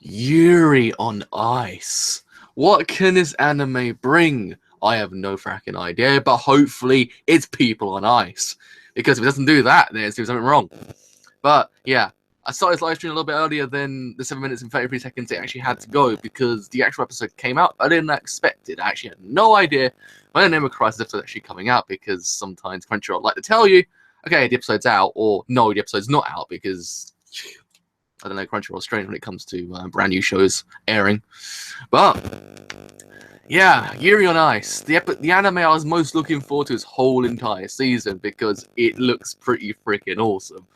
Yuri on Ice. What can this anime bring? I have no fracking idea, but hopefully it's people on ice. Because if it doesn't do that, then it's doing something wrong. But yeah, I started this live stream a little bit earlier than the 7 minutes and 33 seconds it actually had to go because the actual episode came out earlier than I expected. I actually had no idea when the Name of Crisis episode was actually coming out because sometimes Crunchyroll like to tell you, okay, the episode's out, or no, the episode's not out because I don't know, Crunchyroll's strange when it comes to brand new shows airing. But yeah, Yuri on Ice. The anime I was most looking forward to this whole entire season because it looks pretty freaking awesome.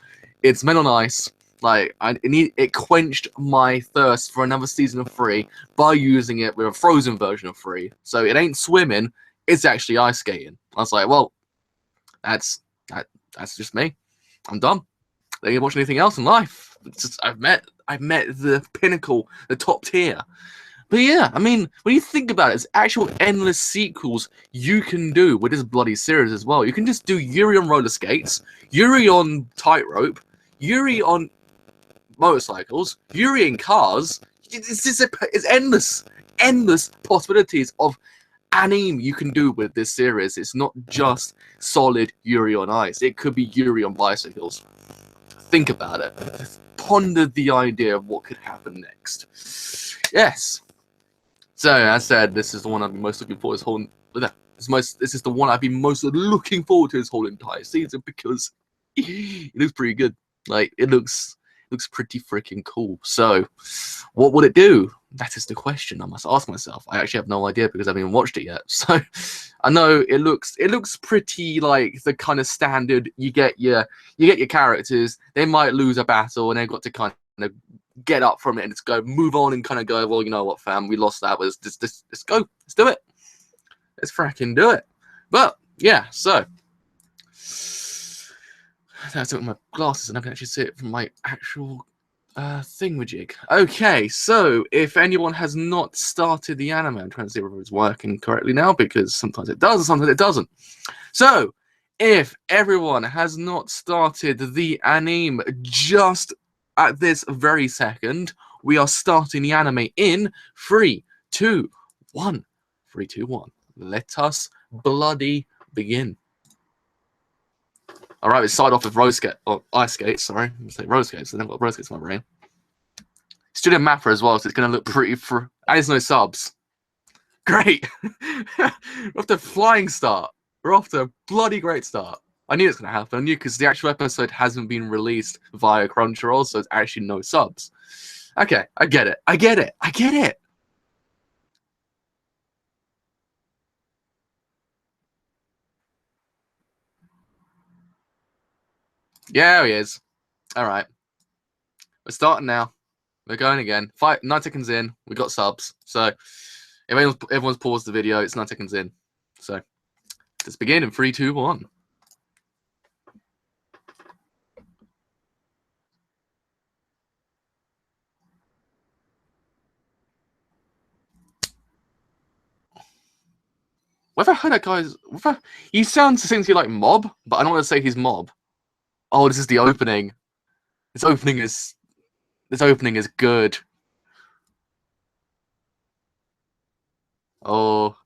It's men on ice. Like it quenched my thirst for another season of Free by using it with a frozen version of Free. So it ain't swimming; it's actually ice skating. I was like, well, that's just me. I'm done. I didn't watch anything else in life. I've met the pinnacle, the top tier. But yeah, I mean, when you think about it, it's actual endless sequels you can do with this bloody series as well. You can just do Yuri on roller skates, Yuri on tightrope, Yuri on motorcycles, Yuri in cars. It's endless possibilities of anime you can do with this series. It's not just solid Yuri on ice. It could be Yuri on bicycles. Think about it. Ponder the idea of what could happen next. Yes. So, as I said, this is the one I've been most looking forward to this whole. This is the one I've been most looking forward to this whole entire season because it looks pretty good. Like it looks pretty freaking cool. So, what would it do? That is the question I must ask myself. I actually have no idea because I haven't even watched it yet. So, I know it looks pretty like the kind of standard. You get your characters. They might lose a battle and they've got to kind of get up from it and just go move on and kind of go, well, you know what, fam, we lost that. Let's go. Let's do it. Let's fracking do it. But yeah, so I took my glasses and I can actually see it from my actual thingamajig. Okay, so if anyone has not started the anime, I'm trying to see whether it's working correctly now because sometimes it does and sometimes it doesn't. So if everyone has not started the anime just at this very second, we are starting the anime in 3, 2, 1. 3, 2, 1. Let us bloody begin. All right, we start off with ice skates. Sorry, I say roller skates. I never got roller skates in my brain. Studio MAPPA as well, so it's going to look pretty. And there's no subs. Great. We're off to a flying start. We're off to a bloody great start. I knew it's going to happen. I knew because the actual episode hasn't been released via Crunchyroll, so it's actually no subs. Okay, I get it. I get it. I get it. Yeah, he is. All right. We're starting now. We're going again. 9 seconds in. We got subs. So if everyone's paused the video, it's 9 seconds in. So let's begin in 3, 2, 1. Whether I heard that guy's. He sounds essentially like Mob, but I don't want to say he's Mob. Oh, this is the opening. This opening is good. Oh.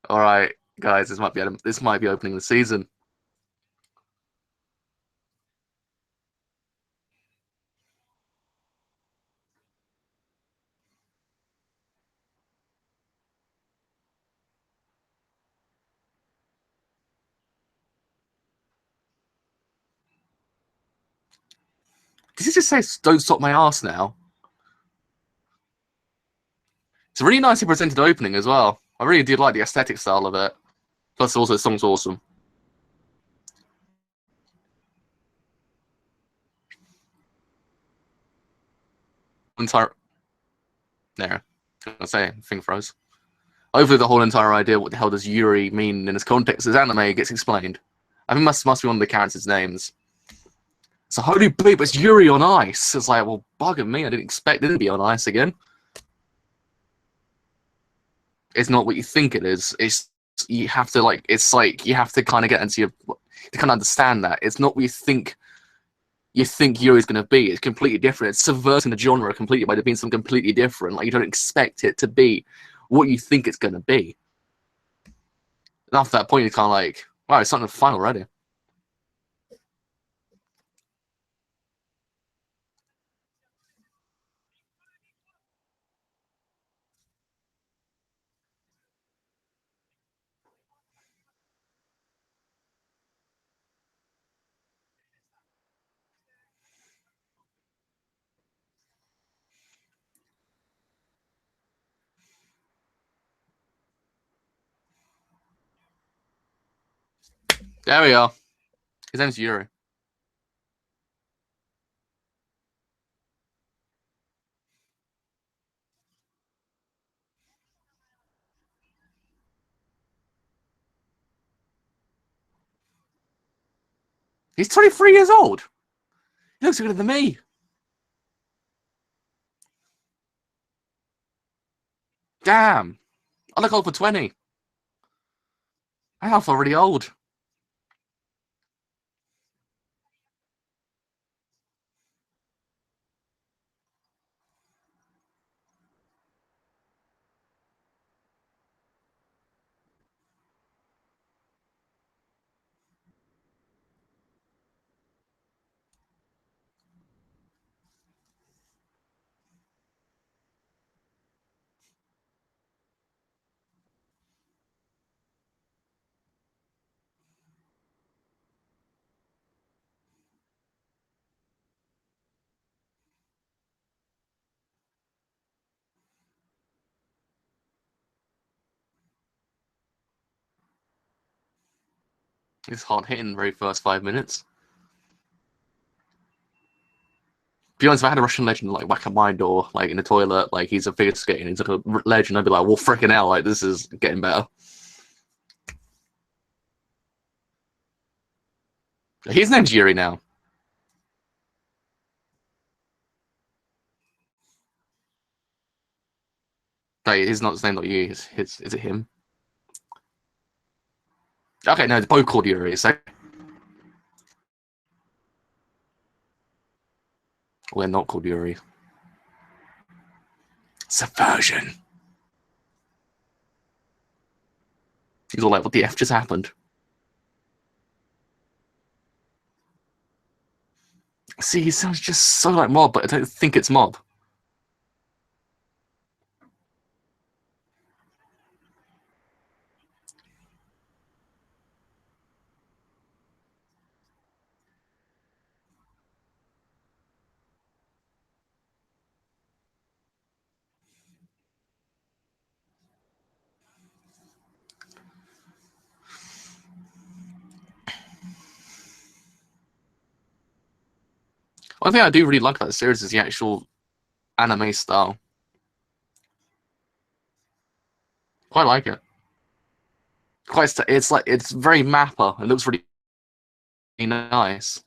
All right, guys, this might be opening the season. Did he just say "Don't stop my ass" now? It's a really nicely presented opening as well. I really do like the aesthetic style of it. Plus, also the song's awesome. Entire. There. I say thing froze. Hopefully, the whole entire idea what the hell does Yuri mean in this context as anime gets explained. I think must be one of the characters' names. So holy bleep, it's Yuri on ice. It's like, well, bugging me. I didn't expect it to be on ice again. It's not what you think it is. It's you have to like. It's like you have to kind of get into your to kind of understand that it's not what you think. you think Yuri's going to be. It's completely different. It's subverting the genre completely by being something completely different. Like, you don't expect it to be what you think it's going to be. And after that point, you're kind of like, wow, it's something fun already. There we are. His name's Yuri. He's 23 years old. He looks younger than me. Damn. I look old for 20. I feel really old. He's hard hitting very first 5 minutes. To be honest, if I had a Russian legend like whack at my door, like in the toilet, like he's a figure skating, he's like a legend, I'd be like, well, freaking hell, like this is getting better. His name's Yuri now. Like, his name, not you. Is it him? Okay, no, it's both called Yuri. So we're not called Yuri. Subversion. He's all like, what the F just happened? See, he sounds just so like Mob, but I don't think it's Mob. One thing I do really like about the series is the actual anime style. Quite like it. It's like it's very Mappa. It looks really nice.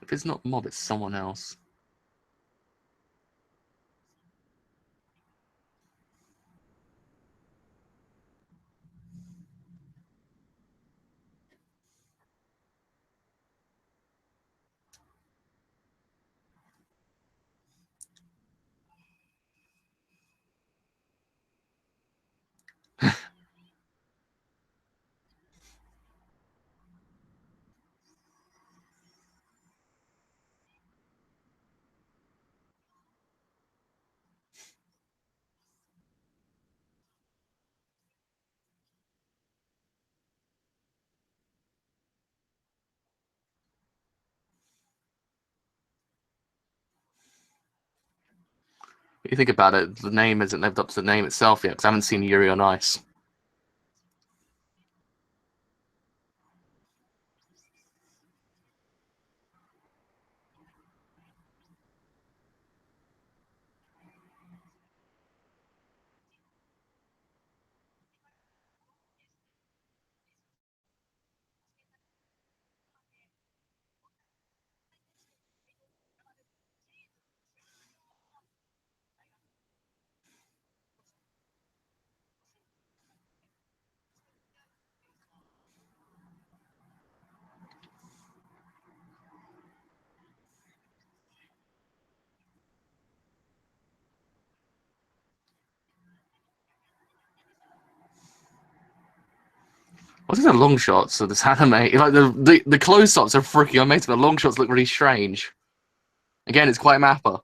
If it's not Mob, it's someone else. If you think about it, the name isn't lived up to the name itself yet, because I haven't seen Yuri on Ice. What's the long shots of this anime? Like the close ups are freaking amazing, but the long shots look really strange. Again, it's quite Mappa.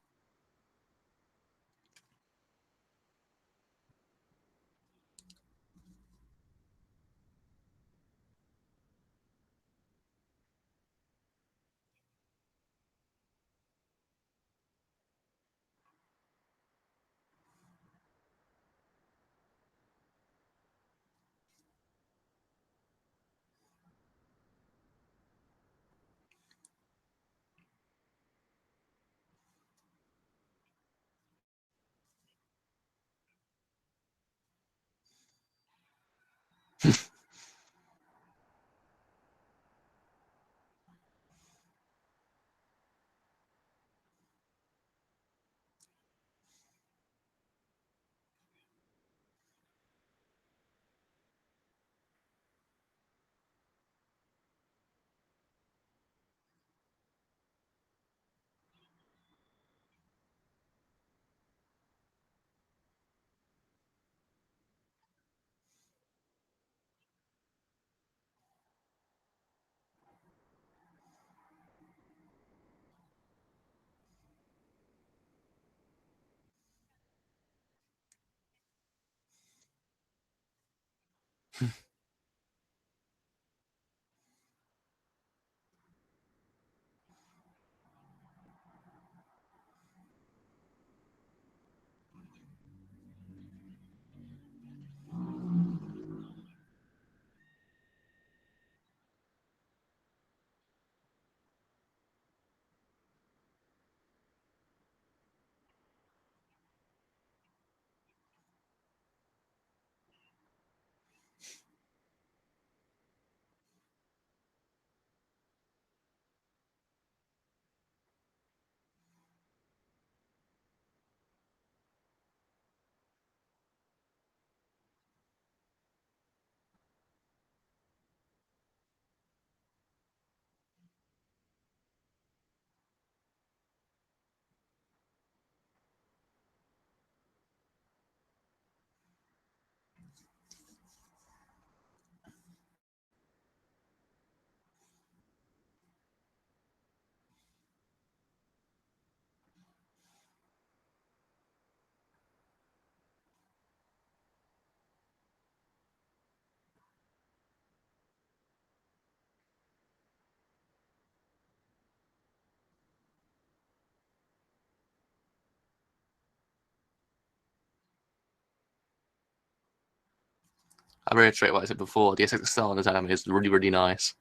I reiterate what I said before. The aesthetic style in this anime is really, really nice.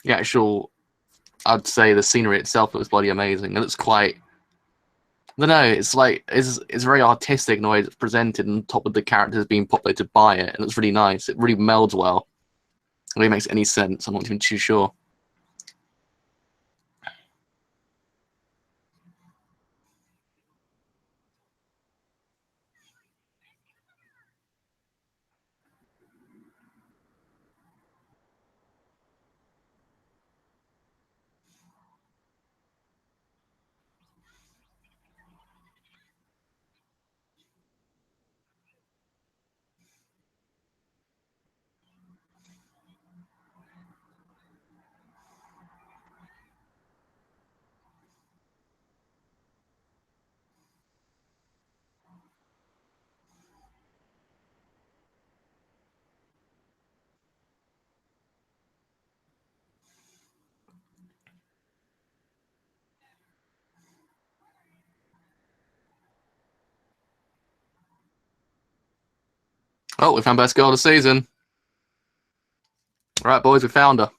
The actual, I'd say the scenery itself looks bloody amazing. It looks quite. I don't know. It's like it's very artistic in the way it's presented, and on top of the characters being populated by it. It looks really nice. It really melds well. It really makes any sense. I'm not even too sure. Oh, we found best girl of the season. All right, boys, we found her.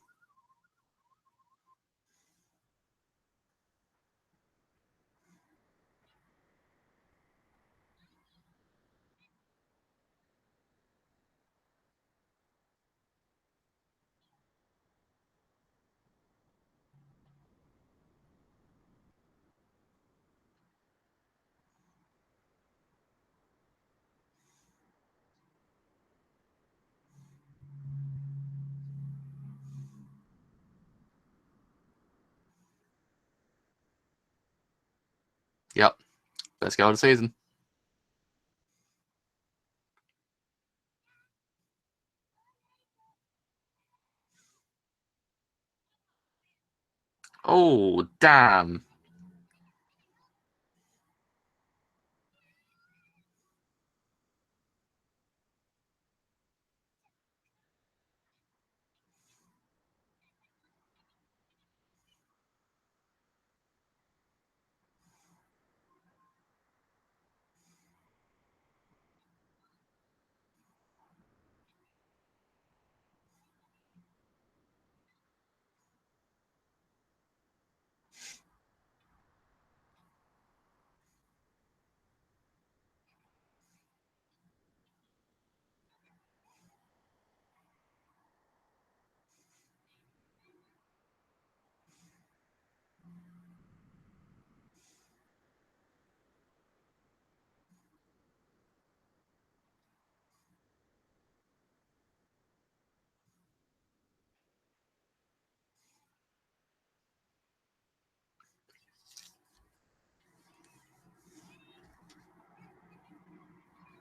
Yep, best girl of the season. Oh, damn.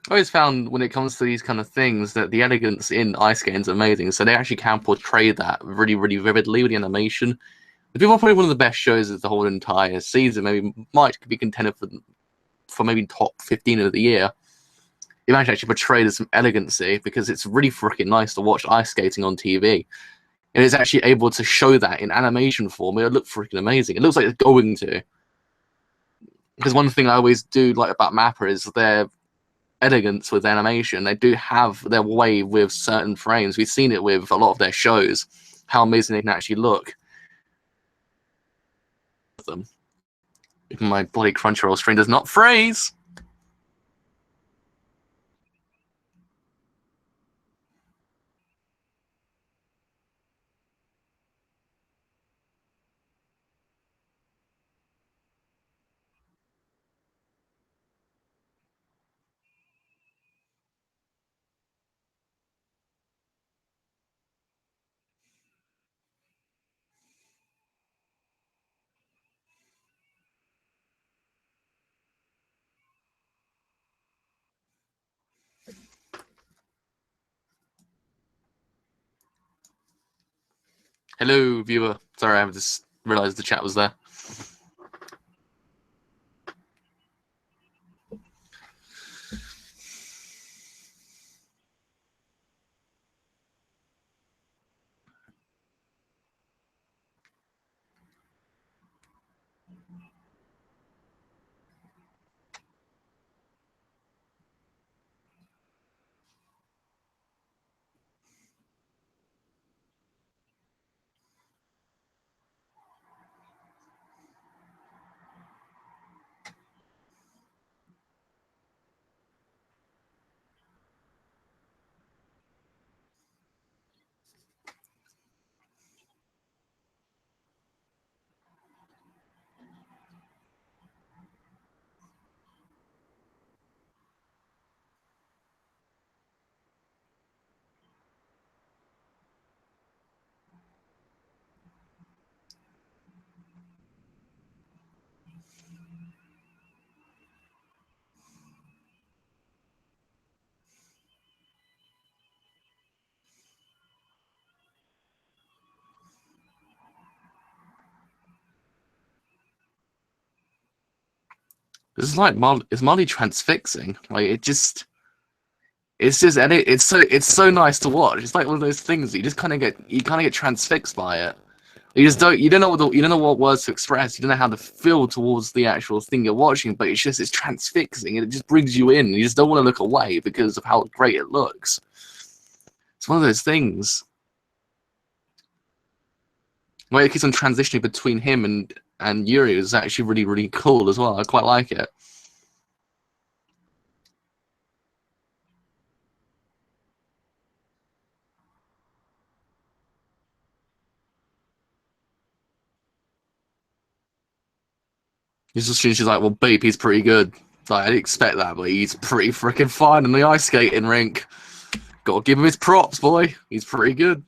I always found when it comes to these kind of things that the elegance in ice skating is amazing. So they actually can portray that really, really vividly with the animation. The people are probably one of the best shows of the whole entire season. Maybe might be contended for maybe top 15 of the year. It managed to actually portray this some elegancy because it's really freaking nice to watch ice skating on TV. And it's actually able to show that in animation form. It looked freaking amazing. It looks like it's going to. Because one thing I always do like about Mappa is their elegance with animation. They do have their way with certain frames. We've seen it with a lot of their shows, how amazing they can actually look. Them. Even my bloody Crunchyroll screen does not freeze. Hello, viewer. Sorry, I just realized the chat was there. This is like is Molly transfixing. Like it's so nice to watch. It's like one of those things that you kind of get transfixed by it. You don't know what words to express. You don't know how to feel towards the actual thing you're watching, but it's transfixing and it just brings you in. You just don't want to look away because of how great it looks. It's one of those things where it keeps on transitioning between him and Yuri is actually really really cool as well. I quite like it. She's like, well, Beep, he's pretty good. Like, I didn't expect that, but he's pretty freaking fine in the ice skating rink. Gotta give him his props, boy. He's pretty good.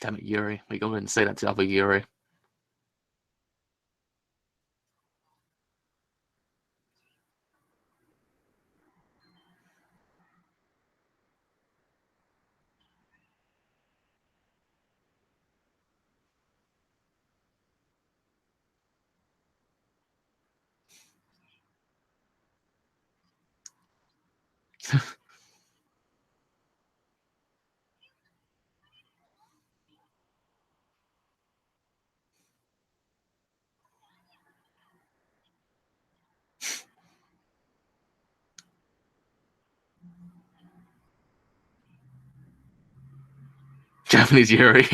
Damn it, Yuri. We go and say that to other Yuri. Japanese Yuri.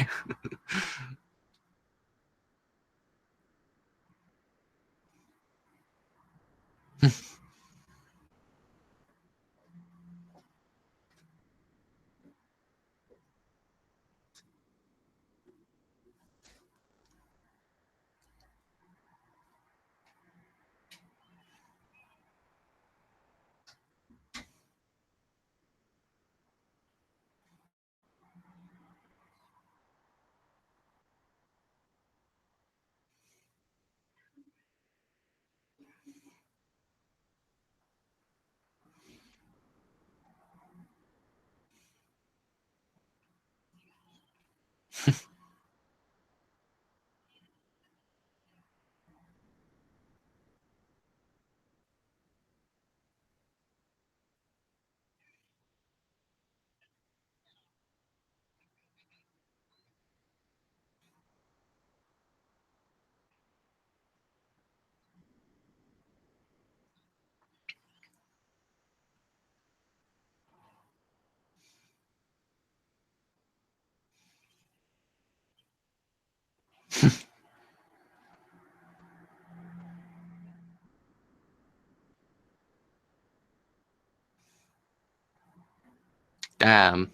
Damn.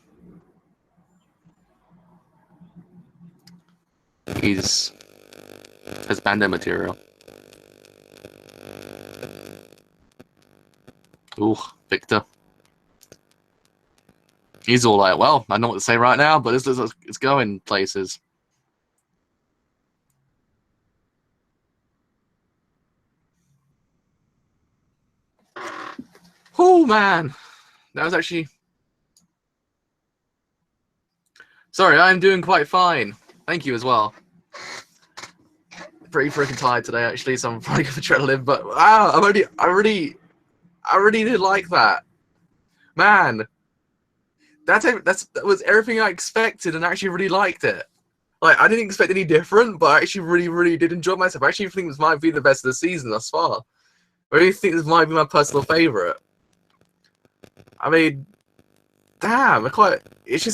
He's has bandit material. Ooh, Victor. He's all like, well, I know what to say right now, but it's going places. Oh, man. That was actually... Sorry, I'm doing quite fine. Thank you as well. Pretty freaking tired today, actually, so I'm probably going to try to live, but wow, I really did like that. Man, that was everything I expected, and I actually really liked it. Like, I didn't expect any different, but I actually really did enjoy myself. I actually think this might be the best of the season thus far. I really think this might be my personal favorite. I mean, damn, it's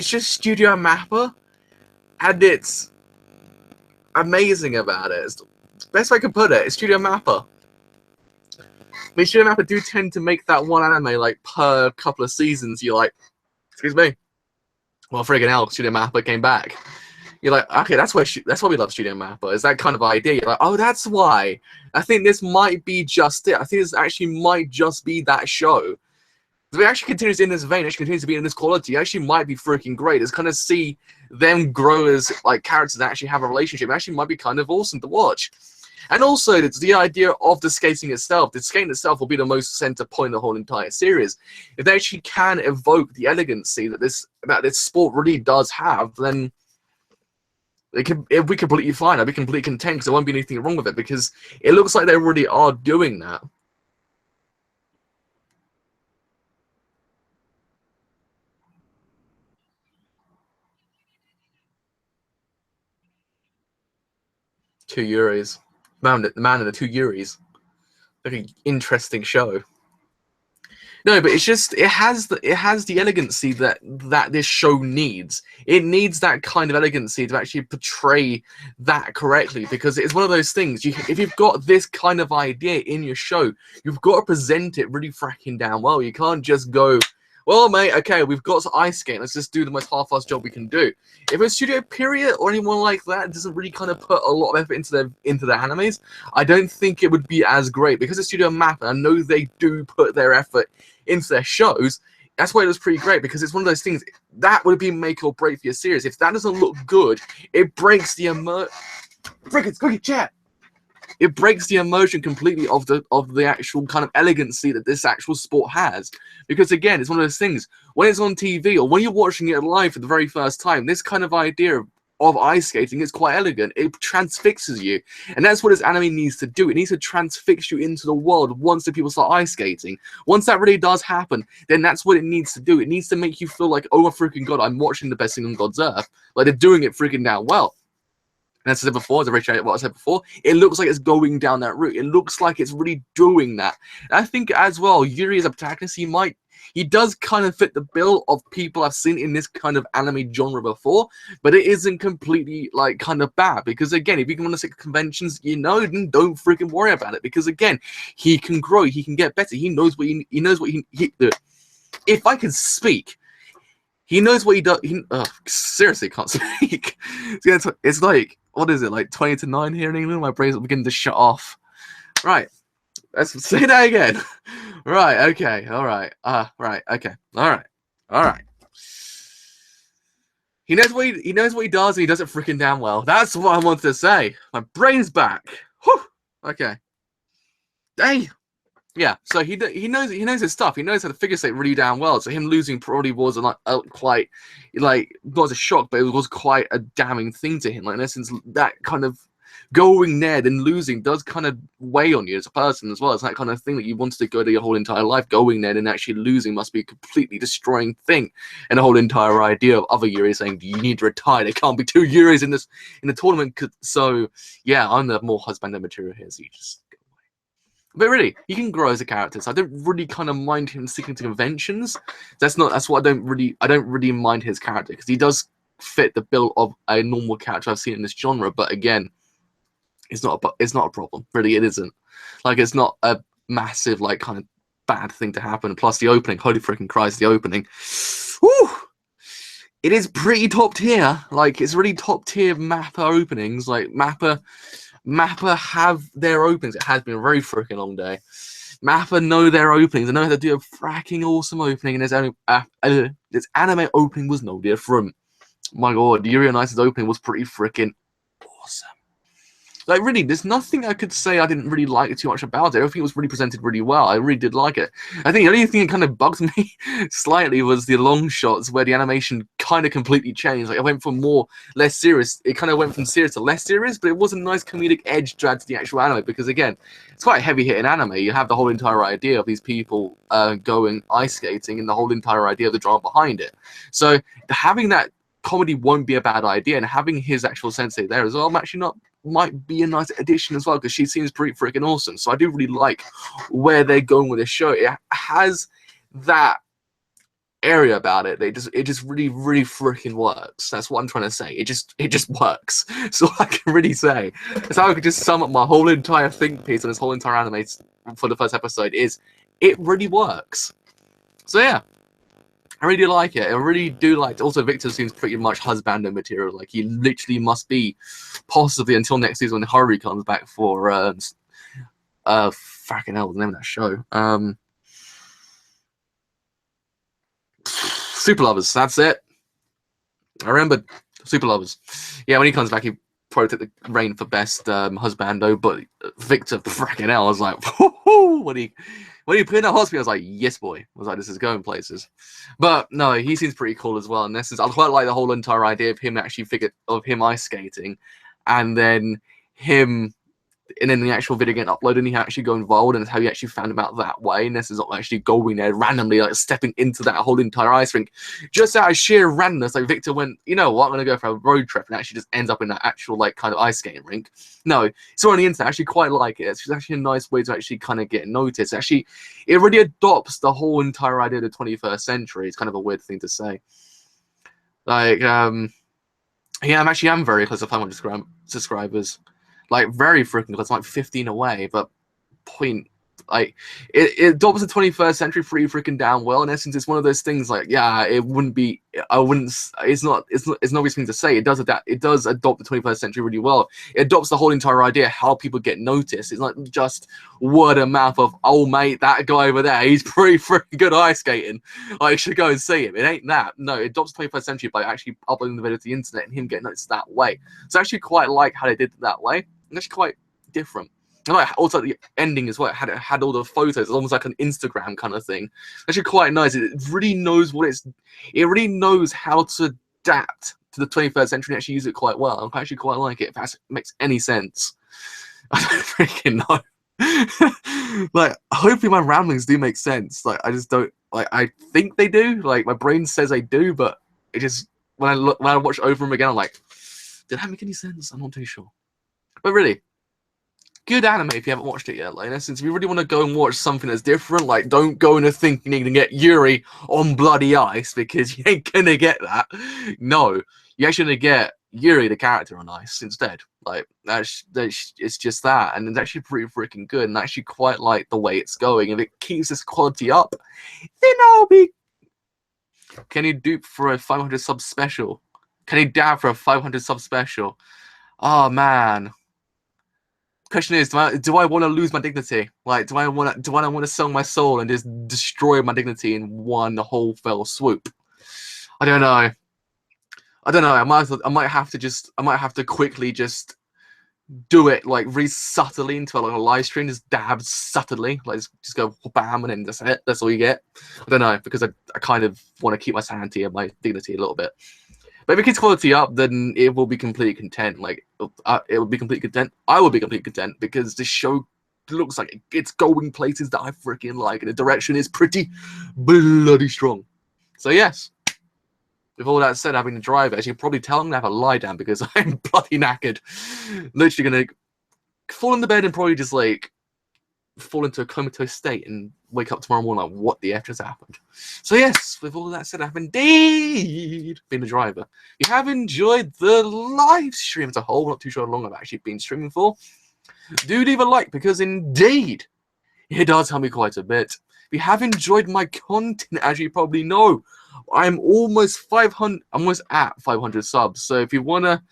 just Studio MAPPA, and it's amazing about it. It's the best way I can put it. It's Studio MAPPA. I mean, Studio MAPPA do tend to make that one anime like per couple of seasons. You're like, excuse me. Well, friggin' hell, Studio MAPPA came back. You're like, okay, that's why we love Studio MAPPA. Is that kind of idea? You're like, oh, that's why. I think this might be just it. I think this actually might just be that show. If it actually continues in this vein, actually continues to be in this quality, it actually might be freaking great. It's kind of see them grow as like characters that actually have a relationship. It actually might be kind of awesome to watch. And also, it's the idea of the skating itself. The skating itself will be the most center point of the whole entire series. If they actually can evoke the elegancy that this sport really does have, then it'll be completely fine. I'll be completely content because there won't be anything wrong with it because it looks like they already are doing that. Two Yuris. The man and the two Yuris. Like an interesting show. No, but it's just it has the elegancy that this show needs. It needs that kind of elegancy to actually portray that correctly because it's one of those things. If you've got this kind of idea in your show, you've got to present it really fracking down well. You can't just go, well, mate, okay, we've got to ice skate. Let's just do the most half-assed job we can do. If a Studio Period or anyone like that doesn't really kind of put a lot of effort into their animes, I don't think it would be as great because it's Studio MAPPA. I know they do put their effort into their shows. that's why it was pretty great, because it's one of those things that would be make or break for your series. If that doesn't look good, it breaks the it breaks the emotion completely of the actual kind of elegancy that this actual sport has. Because again, it's one of those things, when it's on TV or when you're watching it live for the very first time, this kind of idea of ice skating is quite elegant. It transfixes you, and that's what this anime needs to do. It needs to transfix you into the world once the people start ice skating. Once that really does happen, then that's what it needs to do. It needs to make you feel like, oh my freaking god, I'm watching the best thing on God's earth. Like, they're doing it freaking down well. And as I said before, as I reiterate what I said before, it looks like it's going down that route. It looks like it's really doing that. And I think as well, Yuri as a protagonist, he does kind of fit the bill of people I've seen in this kind of anime genre before, but it isn't completely like kind of bad, because again, if you want to stick conventions, then don't freaking worry about it, because again, he can grow, he can get better, he knows what he knows what he if I can speak. He knows what he does. Seriously, can't speak. It's like, what is it, like 20 to 9 here in England? My brain's beginning to shut off. Right. Let's say that again. Right. Okay. All right. Right. Okay. All right. All right. He knows what he does, and he does it freaking damn well. That's what I wanted to say. My brain's back. Whew. Okay. Dang. Yeah, so he knows his stuff. He knows how to figure skate really damn well. So him losing probably was quite was a shock, but it was quite a damning thing to him. Like, in essence, that kind of going there then losing does kind of weigh on you as a person as well. It's that kind of thing that you wanted to go to your whole entire life. Going there and actually losing must be a completely destroying thing. And the whole entire idea of other Yuri saying, you need to retire. There can't be 2 Yuris in the tournament. So yeah, I'm the more husband material here. So you just. But really, he can grow as a character, so I don't really kind of mind him sticking to conventions. That's what I don't really mind his character, because he does fit the bill of a normal character I've seen in this genre. But again, it's not a problem. Really, it isn't. Like, it's not a massive like kind of bad thing to happen. Plus the opening, holy freaking Christ, the opening. Woo! It is pretty top tier. Like, it's really top tier MAPPA openings. Like, MAPPA have their openings. It has been a very freaking long day. MAPPA know their openings. They know how to do a fracking awesome opening, and this anime opening was no different. My god, Yuri on Ice's opening was pretty freaking awesome. Like, really, there's nothing I could say I didn't really like too much about it. Everything was really presented really well. I really did like it. I think the only thing that kind of bugged me slightly was the long shots where the animation kind of completely changed. Like, it went from less serious. It kind of went from serious to less serious, but it was a nice comedic edge to add to the actual anime, because again, it's quite a heavy-hitting anime. You have the whole entire idea of these people going ice skating, and the whole entire idea of the drama behind it. So having that comedy won't be a bad idea, and having his actual sensei there as well, might be a nice addition as well, because she seems pretty freaking awesome. So I do really like where they're going with this show. It has that area about it. It just really, really freaking works. That's what I'm trying to say. It just works. So I can really say. That's how I could just sum up my whole entire think piece on this whole entire anime for the first episode. Is it really works? So yeah. I really do like it. I really do like it. Also, Victor seems pretty much husbando material. Like, he literally must be, possibly until next season when Haru comes back for fucking hell, what's the name of that show? Super Lovers. That's it. I remember Super Lovers. Yeah, when he comes back, he probably took the reign for best husbando. But Victor, fucking hell, I was like, when he put in that hospital, I was like, yes, boy. I was like, this is going places. But no, he seems pretty cool as well. And this is, I quite like the whole entire idea of him ice skating, and then the actual video getting uploaded, and he actually got involved, and how he actually found about that way. And this is not actually going there randomly, like stepping into that whole entire ice rink just out of sheer randomness. Like, Victor went, you know what, I'm gonna go for a road trip, and actually just ends up in that actual like kind of ice skating rink. No, it's on the internet. I actually quite like it. It's actually a nice way to actually kind of get noticed. Actually, it really adopts the whole entire idea of the 21st century. It's kind of a weird thing to say. Like, yeah, I'm very close to 500 subscribers. Like, very freaking close. I'm like 15 away, but Like it adopts the 21st century pretty freaking damn well. In essence, it's one of those things like, yeah, it wouldn't be, I wouldn't, it's not an obvious thing to say. It does adapt, it does adopt the 21st century really well. It adopts the whole entire idea how people get noticed. It's not just word of mouth of, oh mate, that guy over there, he's pretty freaking good ice skating. I should go and see him. It ain't that. No, it adopts the 21st century by actually uploading the video to the internet and him getting noticed that way. So I actually quite like how they did it that way. It's actually quite different. And like also the ending as well, it had all the photos, almost like an Instagram kind of thing. Actually quite nice. It really knows it really knows how to adapt to the 21st century and actually use it quite well. I actually quite like it, if that makes any sense. I don't freaking know. Like, hopefully my ramblings do make sense. Like, I just don't, like, I think they do. Like, my brain says they do, but it just, when I watch over them again, I'm like, did that make any sense? I'm not too sure. But really, good anime if you haven't watched it yet. Like, in essence, if you really want to go and watch something that's different, like, don't go into thinking you're going to get Yuri on bloody ice, because you ain't going to get that. No, you're actually going to get Yuri, the character, on ice instead. Like, it's just that. And it's actually pretty freaking good. And I actually quite like the way it's going. If it keeps this quality up, then I'll be... Can you dupe for a 500 sub special? Can you dab for a 500 sub special? Oh, man. Question is, do I want to lose my dignity? Like, do I want to sell my soul and just destroy my dignity in one whole fell swoop? I don't know. I might have to quickly just do it, like, really subtly into like a live stream, just dab subtly, like just go bam, and then that's it. That's all you get. I don't know, because I kind of want to keep my sanity and my dignity a little bit. But if it keeps quality up, then it will be completely content. Like, it will be completely content. I will be completely content, because this show looks like it's going places that I freaking like, and the direction is pretty bloody strong. So yes, with all that said, having to drive it, as you can probably tell, I'm gonna have a lie down because I'm bloody knackered. Literally gonna fall in the bed and probably just like fall into a comatose state and wake up tomorrow morning like, what the F just happened? So yes, with all that said, I've indeed been a driver. If you have enjoyed the live stream as a whole, not too sure how long I've actually been streaming for, do leave a like, because indeed it does help me quite a bit. If you have enjoyed my content, as you probably know, I'm almost at 500 subs. So if you want to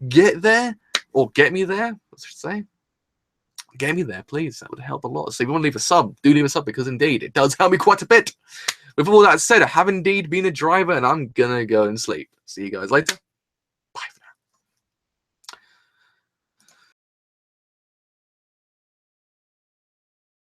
get there, or get me there, I should say, get me there, please. That would help a lot. So if you want to leave a sub, do leave a sub, because indeed it does help me quite a bit. With all that said, I have indeed been a driver, and I'm gonna go and sleep. See you guys later.